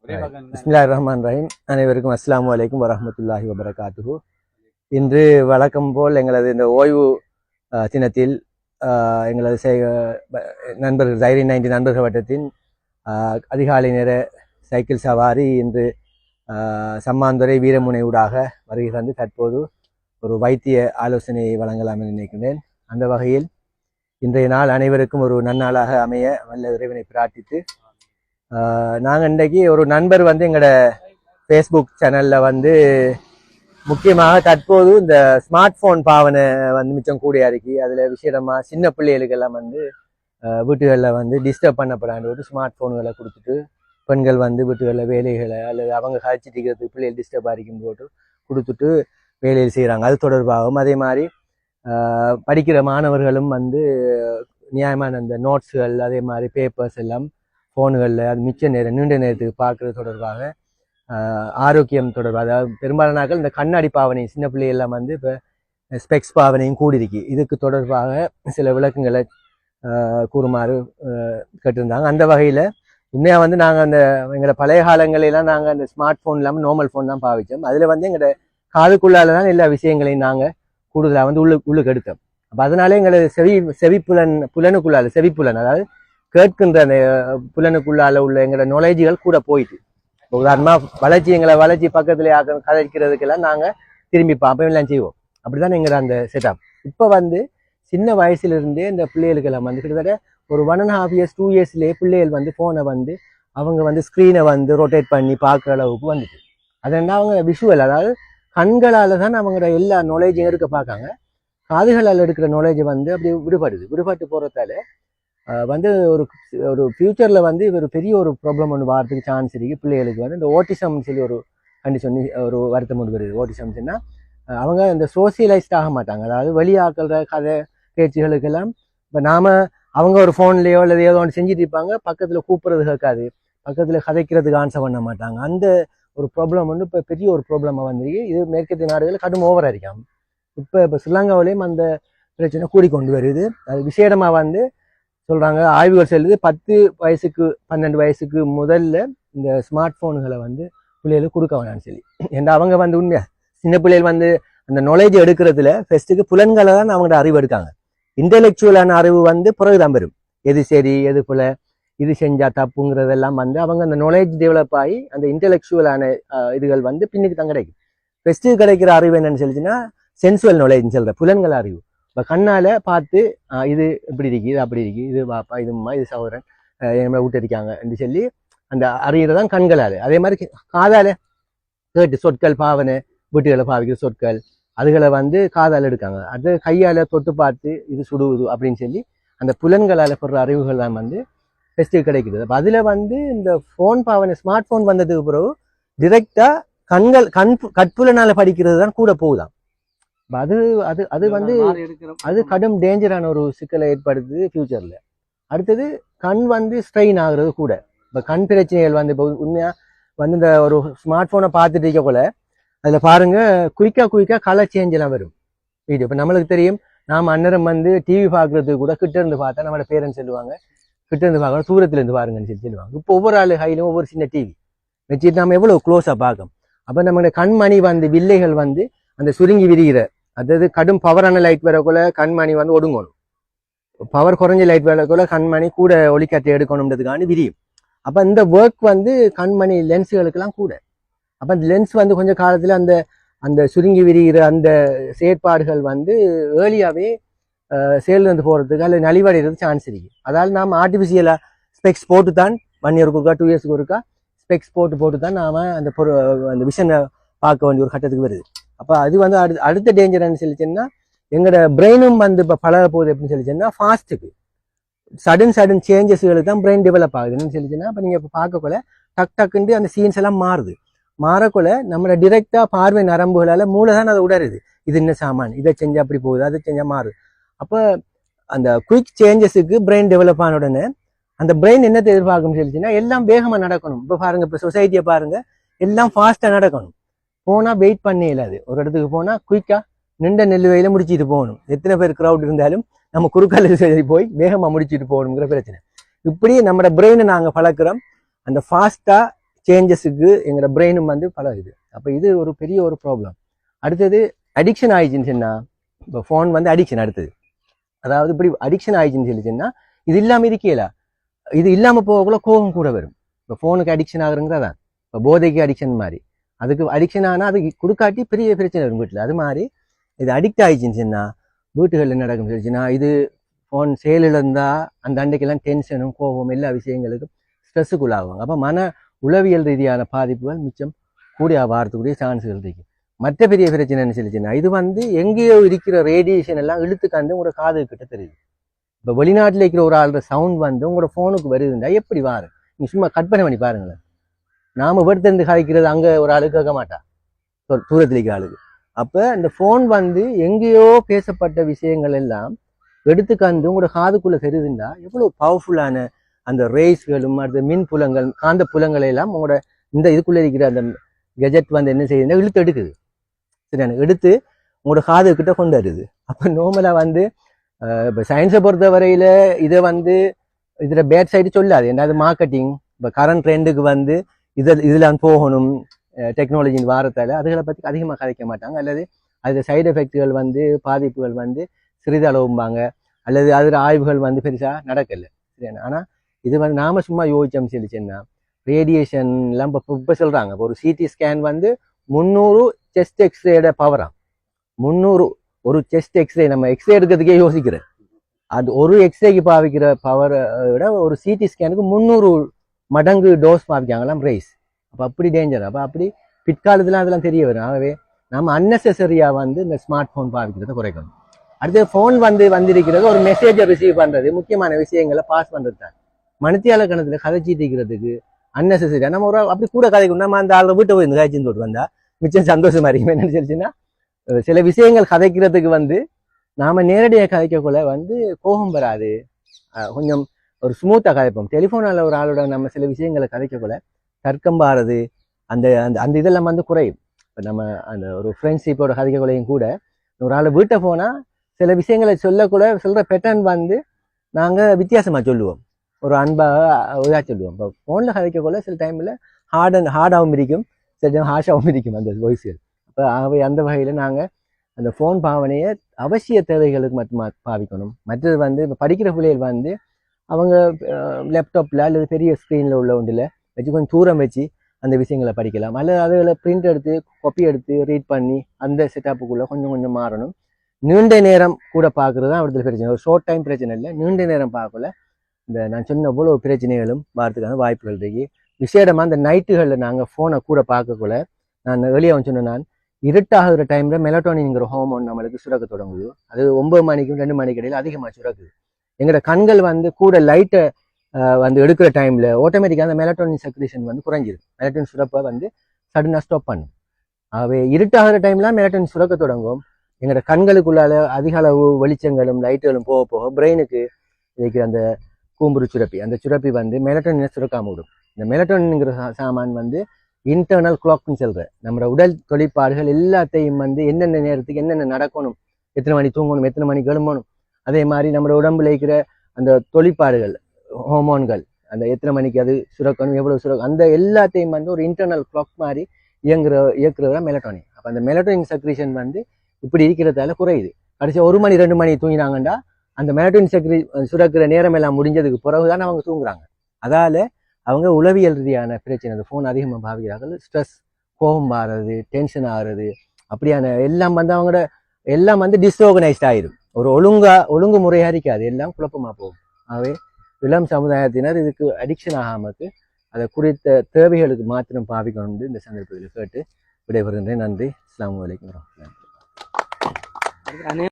பிஸ்மில்லாஹிர்ரஹ்மானிர்ரஹீம். அனைவருக்கும் அஸ்ஸலாமு அலைக்கும் வரஹ்மத்துல்லாஹி வபரகாத்துஹு. இன்று வழக்கம் போல் எங்களது இந்த ஓய்வு தினத்தில் எங்களது நண்பர்கள் தைரி 90 நண்பர்கள் வட்டத்தின் அதிகாலை நேர சைக்கிள் சவாரி இன்று சம்மாந்துறை வீரமுனை ஊடாக வருகை தந்து தற்போது ஒரு வைத்திய ஆலோசனை வழங்கலாம் என நினைக்கின்றேன். அந்த வகையில் இன்றைய நாள் அனைவருக்கும் ஒரு நன்னாளாக அமைய வல்ல இறைவனை பிரார்த்தித்து, நாங்கள் இன்றைக்கு ஒரு நண்பர் வந்து எங்களோட ஃபேஸ்புக் சேனலில் வந்து முக்கியமாக தற்போது இந்த ஸ்மார்ட் ஃபோன் பாவனை வந்து மிச்சம் கூடியா இருக்கு. அதில் விசேடமாக சின்ன பிள்ளைகளுக்கெல்லாம் வந்து வீட்டுகளில் வந்து டிஸ்டர்ப் பண்ணப்படாது ஸ்மார்ட் ஃபோன்களை கொடுத்துட்டு பெண்கள் வந்து வீட்டுகளில் வேலைகளை அல்லது அவங்க கழிச்சிட்டு இருக்கிறதுக்கு பிள்ளைகள் டிஸ்டர்ப் ஆகிக்கும் போட்டு கொடுத்துட்டு வேலையில் செய்கிறாங்க. அது தொடர்பாகவும் அதே மாதிரி படிக்கிற மாணவர்களும் வந்து நியாயமான அந்த நோட்ஸுகள் அதே மாதிரி பேப்பர்ஸ் எல்லாம் ஃபோனுகளில் அது மிச்ச நேரம் நீண்ட நேரத்துக்கு பார்க்குறது தொடர்பாக ஆரோக்கியம் தொடர்பாக, அதாவது பெரும்பாலானாக்கள் இந்த கண்ணாடி பாவனை சின்ன பிள்ளைகள்லாம் வந்து இப்போ ஸ்பெக்ஸ் பாவனையும் கூடியிருக்கு. இதுக்கு தொடர்பாக சில விளக்கங்களை கூறுமாறு கேட்டிருந்தாங்க. அந்த வகையில் உண்மையாக வந்து நாங்கள் அந்த எங்களோட பழைய காலங்களெல்லாம் நாங்கள் அந்த ஸ்மார்ட் ஃபோன் இல்லாமல் நார்மல் ஃபோன் தான் பாவித்தோம். அதில் வந்து எங்களோட காதுக்குள்ளால தான் எல்லா விஷயங்களையும் நாங்கள் கூடுதலாக வந்து உள்ளுக்கு எடுத்தோம். அப்போ அதனாலே எங்களோட புலனுக்குள்ளால செவிப்புலன், அதாவது கேட்கின்ற அந்த புலனுக்குள்ளால உள்ள எங்களோட நாலேஜுகள் கூட போயிட்டு, உதாரணமாக எங்களை வளர்ச்சி பக்கத்துல கதைக்கிறதுக்கெல்லாம் நாங்கள் திரும்பி பார்ப்போம், எல்லாம் செய்வோம். அப்படிதான் எங்களோட அந்த செட்டப். இப்போ வந்து சின்ன வயசுலேருந்தே இந்த பிள்ளைகளுக்கெல்லாம் வந்து கிட்டத்தட்ட ஒரு 1.5 years 2 yearsலேயே பிள்ளைகள் வந்து ஃபோனை வந்து அவங்க வந்து ஸ்க்ரீனை வந்து ரொட்டேட் பண்ணி பார்க்குற அளவுக்கு வந்துட்டு, அதனால் அவங்க விஷுவல், அதாவது கண்களால் தான் அவங்களோட எல்லா நாலேஜையும் எடுக்க பார்க்காங்க. காதுகளால் எடுக்கிற நாலேஜை வந்து அப்படி விடுபட்டு போகிறதால வந்து ஒரு ஃபியூச்சரில் வந்து ஒரு பெரிய ஒரு ப்ராப்ளம் ஒன்று வரதுக்கு சான்ஸ் இருக்குது. பிள்ளைகளுக்கு வந்து இந்த ஓட்டிசம்னு சொல்லி ஒரு கண்டிஷன், ஒரு வருத்தம் ஒன்று வருது. ஓட்டிசம்ஸ்னா அவங்க இந்த சோசியலைஸ்ட் ஆக மாட்டாங்க. அதாவது வெளியாக்குற கதை பேச்சுகளுக்கெல்லாம் இப்போ அவங்க ஒரு ஃபோன்லேயோ அல்லது ஏதோ ஒன்று செஞ்சுட்டு இருப்பாங்க, பக்கத்தில் கூப்பிட்றது கேட்காது, பக்கத்தில் கதைக்கிறதுக்கு ஆன்சர் பண்ண மாட்டாங்க. அந்த ஒரு ப்ராப்ளம் வந்து இப்போ பெரிய ஒரு ப்ராப்ளமாக வந்திருக்கு. இது மேற்கத்திய நாடுகளில் கடும் ஓவராக இருக்காங்க. இப்போ ஸ்ரீலங்காவிலேயும் அந்த பிரச்சனை கூடிக்கொண்டு வருது. அது விசேடமாக வந்து சொல்கிறாங்க, ஆய்வுகள் செல்லுது 10 வயசுக்கு 12 வயசுக்கு முதல்ல இந்த ஸ்மார்ட் ஃபோனுகளை வந்து பிள்ளைகளுக்கு கொடுக்க வேணாம்னு சொல்லி. ஏன்னா அவங்க வந்து உண்மையாக சின்ன பிள்ளைகள் வந்து அந்த நாலேஜ் எடுக்கிறதுல ஃபர்ஸ்ட்டுக்கு புலன்களை தான் அவங்களோட அறிவு எடுக்காங்க. இன்டெலெக்சுவலான அறிவு வந்து பிறகுதான் வரும். எது சரி எது போல இது செஞ்சா தப்புங்கிறதெல்லாம் வந்து அவங்க அந்த நாலேஜ் டெவலப் ஆகி அந்த இன்டெலெக்சுவலான இதுகள் வந்து பின்னுக்கு தான் கிடைக்கும். ஃபர்ஸ்ட்டு கிடைக்கிற அறிவு என்னன்னு சொல்லிச்சுன்னா சென்சுவல் நாலேஜ்னு சொல்கிற புலன்கள் அறிவு. இப்போ கண்ணால் பார்த்து இது இப்படி இருக்கு, இது அப்படி இருக்கு, இது பாப்பா, இது அம்மா, இது சகோதரன், நம்மளை விட்டுருக்காங்க என்று சொல்லி அந்த அறிகிறதான் கண்களால். அதே மாதிரி காதால் கேட்டு சொற்கள் பாவனை வீட்டுகளை பாவிக்கிற சொற்கள் அதுகளை வந்து காதால் எடுக்காங்க. அது கையால் தொட்டு பார்த்து இது சுடுவது அப்படின்னு சொல்லி அந்த புலன்களால் போடுற அறிவுகள் தான் வந்து ஃபெஸ்ட்டு கிடைக்குது. அப்போ அதில் வந்து இந்த ஃபோன் பாவனை ஸ்மார்ட் ஃபோன் வந்ததுக்கு பிறகு டிரெக்டாக கட்புலனால் படிக்கிறது தான் கூட போகுதான். அது அது அது வந்து அது கடும் டேஞ்சரான ஒரு சிக்கலை ஏற்படுத்துது ஃபியூச்சரில். அடுத்தது கண் வந்து ஸ்ட்ரெயின் ஆகுறது கூட. இப்போ கண் பிரச்சனைகள் வந்து இப்போ உண்மையாக வந்து இந்த ஒரு ஸ்மார்ட் ஃபோனை பார்த்துட்டு இருக்க போல அதில் பாருங்கள் குயிக்காக கலர் சேஞ்ச் எல்லாம் வரும் வீடியோ. இப்போ நம்மளுக்கு தெரியும், நாம் அந்நேரம் வந்து டிவி பார்க்குறதுக்கு கூட கிட்ட இருந்து பார்த்தா நம்மளோட பேரண்ட்ஸ் சொல்லுவாங்க, கிட்ட இருந்து பார்க்கணும், தூரத்துலேருந்து பாருங்கன்னு சொல்லி சொல்லுவாங்க. இப்போ ஒவ்வொரு ஆள் கையிலும் ஒவ்வொரு சின்ன டிவி வச்சுட்டு நம்ம எவ்வளோ க்ளோஸாக பார்க்கணும். அப்போ நம்மளுடைய கண்மணி வந்து வில்லைகள் வந்து அந்த சுருங்கி விரிகிற, அதாவது கடும் பவரான லைட் வரக்குள்ள கண்மணி வந்து ஒடுங்கணும், பவர் குறைஞ்ச லைட் வரக்குள்ள கண்மணி கூட ஒளிக்காற்றை எடுக்கணுன்றதுக்காண்டி விரியும். அப்போ இந்த ஒர்க் வந்து கண்மணி லென்ஸுகளுக்கெல்லாம் கூட. அப்போ அந்த லென்ஸ் வந்து கொஞ்சம் காலத்தில் அந்த அந்த சுருங்கி விரிகிற அந்த செயற்பாடுகள் வந்து ஏர்லியாகவே செயலிருந்து போகிறதுக்கு அல்லது நலிவடைகிறது சான்ஸ் இருக்குது. அதாவது நாம் ஆர்டிஃபிஷியலாக ஸ்பெக்ஸ் போட்டு தான் 1 yearக்கு ஒருக்கா 2 yearsக்கு ஒருக்கா ஸ்பெக்ஸ் போட்டு தான் நாம் அந்த விஷனை பார்க்க வேண்டிய ஒரு கட்டத்துக்கு வருது. அப்போ அது வந்து அடுத்த டேஞ்சர்னு சொல்லிச்சுன்னா எங்களோட பிரெயினும் வந்து இப்போ பழக போகுது. எப்படின்னு சொல்லிச்சுன்னா ஃபாஸ்ட்டுக்கு சடன் சேஞ்சஸ்களுக்கு தான் பிரெயின் டெவலப் ஆகுதுன்னு சொல்லிச்சுன்னா, இப்போ நீங்கள் இப்போ பார்க்கக்குள்ள டக்குன்ட்டு அந்த சீன்ஸ் எல்லாம் மாறக்குள்ள நம்மளோட டிரெக்டாக பார்வை நரம்புகளால் மூளை தான் அதை உடருது. இது என்ன சாமான், இதை செஞ்சால் அப்படி போகுது, அதை செஞ்சால் மாறுது. அப்போ அந்த குயிக் சேஞ்சஸுக்கு பிரெயின் டெவலப் ஆன உடனே அந்த பிரெயின் என்னத்தை எதிர்பார்க்கணும்னு சொல்லிச்சுன்னா எல்லாம் வேகமாக நடக்கணும். இப்போ பாருங்கள், இப்போ சொசைட்டியை பாருங்கள், எல்லாம் ஃபாஸ்ட்டாக நடக்கணும். போனால் வெயிட் பண்ணே இல்லாது. ஒரு இடத்துக்கு போனால் குயிக்காக நின்ற நெல்லுவையில் முடிச்சுட்டு போகணும். எத்தனை பேர் க்ரௌட் இருந்தாலும் நம்ம குறுக்கால போய் வேகமாக முடிச்சுட்டு போகணுங்கிற பிரச்சனை. இப்படி நம்மளோட பிரெயினை நாங்கள் பழக்கிறோம். அந்த ஃபாஸ்ட்டாக சேஞ்சஸுக்கு எங்களோட பிரெயினும் வந்து பழகுது. அப்போ இது ஒரு பெரிய ஒரு ப்ராப்ளம். அடுத்தது அடிக்ஷன் ஆயிடுச்சுன்னு சொன்னால், இப்போ ஃபோன் வந்து அடிக்ஷன் அடுத்தது. அதாவது இப்படி அடிக்ஷன் ஆயிடுச்சுன்னு சொல்லிச்சுன்னா இது இல்லாமல் இருக்கல. இது இல்லாமல் போகக்குள்ள கோபம் கூட வரும். இப்போ ஃபோனுக்கு அடிக்ஷன் ஆகுறங்கிறதான் இப்போ போதைக்கு அடிக்ஷன் மாதிரி. அதுக்கு அடிக்ஷன் ஆனால் அது கொடுக்காட்டி பெரிய பிரச்சனை வரும் வீட்டில். அது மாதிரி இது அடிக்ட் ஆயிடுச்சுன்னு சொன்னால் வீட்டுகளில் நடக்கும் சொல்லிச்சுன்னா, இது ஃபோன் செயலில் இருந்தால் அந்த அண்டைக்கெல்லாம் டென்ஷனும் கோபம் எல்லா விஷயங்களுக்கும் ஸ்ட்ரெஸ்ஸுக்குள்ளாகுவாங்க. அப்போ மன உளவியல் ரீதியான பாதிப்புகள் மிச்சம் கூடிய வாரத்துக்குரிய சான்ஸுகள் இருக்கு. மற்ற பெரிய பிரச்சனைன்னு சொல்லிச்சுன்னா, இது வந்து எங்கேயோ இருக்கிற ரேடியேஷன் எல்லாம் இழுத்துக்காந்து உங்களோட காது கிட்ட தெரியுது. இப்போ வெளிநாட்டில் இருக்கிற ஒரு ஆளோட சவுண்ட் வந்து உங்களோட ஃபோனுக்கு வருதுண்டா எப்படி வாரு? நீங்கள் சும்மா கற்பனை பண்ணி பாருங்களேன். நாம வீட்டிலிருந்து கதைக்கிறது அங்கே ஒரு ஆளு கேட்க மாட்டா, தூரத்தில் இருக்கிற ஆளுக்கு. அப்போ இந்த ஃபோன் வந்து எங்கேயோ பேசப்பட்ட விஷயங்கள் எல்லாம் எடுத்துக்காந்து உங்களோட காதுக்குள்ளே தெரியுதுண்டா எவ்வளோ பவர்ஃபுல்லான அந்த ரேஸ்களும் அடுத்த மின் புலங்கள் காந்த புலங்களை எல்லாம் உங்களோட இந்த இதுக்குள்ளே இருக்கிற அந்த கெஜெட் வந்து என்ன செய்யுதுன்னா இழுத்து எடுக்குது. சரியான எடுத்து உங்களோட காது கிட்ட கொண்டு வருது. அப்போ நார்மலாக வந்து இப்போ சயின்ஸை பொறுத்த வரையில இதை வந்து இதில் பேட் சைடு சொல்லாது. என்னது மார்க்கெட்டிங் இப்போ கரண்ட் ட்ரெண்டுக்கு வந்து இதில் போகணும் டெக்னாலஜின்னு வாரத்தால் அதுகளை பற்றி அதிகமாக கதைக்க மாட்டாங்க. அல்லது அது சைடு எஃபெக்ட்கள் வந்து பாதிப்புகள் வந்து சிறிதளவும்பாங்க. அல்லது அதில் ஆய்வுகள் வந்து பெருசாக நடக்கலை. சரியான ஆனால் இது வந்து நாம சும்மா யோசிச்சோம் சொல்லிச்சுன்னா ரேடியேஷன்லாம் இப்போ சொல்கிறாங்க. இப்போ ஒரு சிடி ஸ்கேன் வந்து 300 செஸ்ட் எக்ஸ்ரேட பவராம். 300 ஒரு செஸ்ட் எக்ஸ்ரே நம்ம எக்ஸ்ரே எடுக்கிறதுக்கே யோசிக்கிறேன். அது ஒரு எக்ஸ்ரேக்கு பாவிக்கிற பவரை விட ஒரு சிடி ஸ்கேனுக்கு 300 மடங்கு டோஸ் பாவிக்காங்களாம் ரேஸ். அப்போ அப்படி டேஞ்சர். அப்போ அப்படி பிற்காலத்தில் அதெல்லாம் தெரிய வரும். ஆகவே நம்ம அன்னெசரியாக வந்து இந்த ஸ்மார்ட் ஃபோன் பாவிக்கிறத குறைக்கணும். அடுத்து ஃபோன் வந்து வந்திருக்கிறது ஒரு மெசேஜை ரிசீவ் பண்ணுறது, முக்கியமான விஷயங்களை பாஸ் பண்ணுறது தான். மணித்தியால கணத்தில் கதைச்சிட்டு இருக்கிறதுக்கு அன்னெசரியாக நம்ம ஒரு அப்படி கூட கதைக்கணும். நம்ம அந்த ஆளை வீட்டை போய் கதைச்சின்னு போட்டு வந்தா மிச்சம் சந்தோஷமா இருக்கும். என்னன்னு சொல்லிச்சுன்னா சில விஷயங்கள் கதைக்கிறதுக்கு வந்து நாம நேரடியாக கதைக்கக்குள்ள வந்து கோபம் வராது, கொஞ்சம் ஒரு ஸ்மூத்தாக கதைப்போம். டெலிஃபோனில் ஒரு ஆளோட நம்ம சில விஷயங்களை கதைக்கக்குள்ள தர்க்கம் பாருது அந்த அந்த அந்த இதெல்லாம் வந்து குறையும். இப்போ நம்ம அந்த ஒரு ஃப்ரெண்ட்ஷிப்போட கதைக்கக்குள்ளையும் கூட ஒரு ஆள் வீட்டை போனால் சில விஷயங்களை சொல்லக்கூட சொல்கிற பேட்டர்ன் வந்து நாங்கள் வித்தியாசமாக சொல்லுவோம், ஒரு அன்பாக இதாக சொல்லுவோம். இப்போ ஃபோனில் கதைக்கக்குள்ள சில டைமில் ஹார்டாகவும் இருக்கும், சில டைம் ஹாஷாகவும் இருக்கும் அந்த வாய்ஸ்கள். அப்போ அவை அந்த வகையில் நாங்கள் அந்த ஃபோன் பாவனையை அவசிய தேவைகளுக்கு மட்டும் பாவிக்கணும். மற்றது வந்து இப்போ படிக்கிற பிள்ளைகள் வந்து அவங்க லேப்டாப்பில் அல்லது பெரிய ஸ்க்ரீனில் உள்ள ஒன்றில் வச்சு கொஞ்சம் தூரம் வச்சு அந்த விஷயங்களை படிக்கலாம். அல்லது அதில் பிரிண்ட் எடுத்து காப்பி எடுத்து ரீட் பண்ணி அந்த செட்டப்புக்குள்ளே கொஞ்சம் கொஞ்சம் மாறணும். நீண்ட நேரம் கூட பார்க்குறது தான் அவருக்கு பிரச்சனை. ஒரு ஷார்ட் டைம் பிரச்சனை இல்லை, நீண்ட நேரம் பார்க்கல இந்த நான் சொன்ன போல ஒரு பிரச்சனைகளும் வரதுக்கான வாய்ப்புகள் இருக்கு. விசேடமாக அந்த நைட்டுகளில் நாங்கள் ஃபோனை கூட பார்க்கக்குள்ள நான் வெளியே சொன்னேன், நான் இருட்டாகிற டைமில் மெலட்டோனின்ங்கிற ஹார்மோன் நம்மளுக்கு சுரக்க தொடங்குது. அது 9 மணிக்கும் 2 மணிக்கு இடையில் அதிகமாக சுரக்குது. எங்களோட கண்கள் வந்து கூட லைட்டை வந்து எடுக்கிற டைமில் ஆட்டோமேட்டிக்காக அந்த மெலட்டோனின் செக்ரேஷன் வந்து குறைஞ்சிடும். மெலட்டோனின் சுரப்பை வந்து சடனாக ஸ்டாப் பண்ணும். ஆகவே இருட்டாகிற டைம்லாம் மெலட்டோனின் சுரக்க தொடங்கும். எங்களோட கண்களுக்குள்ளால அதிக அளவு வெளிச்சங்களும் லைட்டுகளும் போக போக பிரெயினுக்கு இருக்கிற அந்த கூம்புரு சுரப்பி, அந்த சுரப்பி வந்து மெலட்டோனினை சுரக்காம விடும். இந்த மெலட்டோனின்ங்கிற சாமான் வந்து இன்டர்னல் கிளாக்னு சொல்ற நம்மளோட உடல் தொழிற்பாடுகள் எல்லாத்தையும் வந்து என்னென்ன நேரத்துக்கு என்னென்ன நடக்கணும், எத்தனை மணி தூங்கணும், எத்தனை மணிக்கு எழும்பணும், அதே மாதிரி நம்மளோட உடம்புல இருக்கிற அந்த தொழிற்பாடுகள் ஹார்மோன்கள் அந்த எத்தனை மணிக்கு அது சுரக்கணும், எவ்வளவு சுரக்கணும், அந்த எல்லாத்தையும் வந்து ஒரு இன்டர்னல் கிளாக் மாதிரி இயக்குறதா மெலட்டோனின். அப்போ அந்த மெலட்டோனின் செக்ரேஷன் வந்து இப்படி இருக்கிறதால குறையுது. கடைசி 1 மணி 2 மணி தூங்கினாங்கண்டா அந்த மெலட்டோனின் சுரக்கிற நேரம் எல்லாம் முடிஞ்சதுக்கு பிறகுதான் அவங்க தூங்குறாங்க. அதால அவங்க உளவியல் ரீதியான பிரச்சனை, அந்த ஃபோன் அதிகமாக பாவிக்கிறார்கள், ஸ்ட்ரெஸ், கோபம் ஆகிறது, டென்ஷன் ஆகிறது, அப்படியான எல்லாம் வந்து அவங்களோட எல்லாம் வந்து டிஸ்ஆர்கனைஸ்ட் ஆயிடும். ஒரு ஒழுங்கு முறையாக இருக்காது, எல்லாம் குழப்பமாக போகும். ஆகவே இளம் சமுதாயத்தினர் இதுக்கு அடிக்ஷன் ஆகாமக்கு அதை குறித்த தேவைகளுக்கு மாத்திரம் பாவிக்கணும் இந்த சந்தர்ப்பத்தில் கேட்டு விடைபெறுகின்றேன். நன்றி. அஸ்ஸலாமு அலைக்கும் வரஹ்மத்துல்லாஹி.